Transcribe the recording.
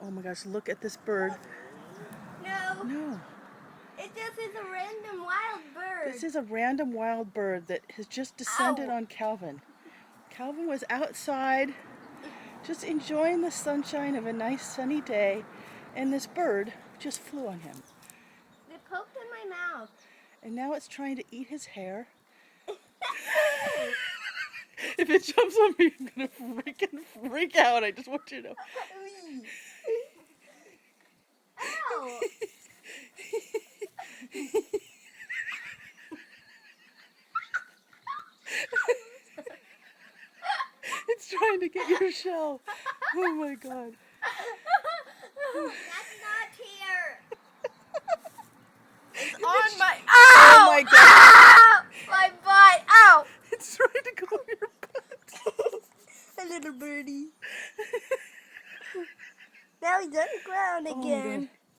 Oh my gosh, look at this bird. No. No. It just is a random wild bird. This is a random wild bird that has just descended Ow. on Calvin. Calvin was outside just enjoying the sunshine of a nice sunny day, and this bird just flew on him. It poked in my mouth. And now it's trying to eat his hair. If it jumps on me, I'm gonna freaking freak out. I just want you to know. Ow. It's trying to get your shell. Oh my god. That's not here. It's It's on my. Oh Ow! my god. Ow! My butt. Ow! It's trying to go in your butt. A little birdie. Now he's on the ground Oh my again. God.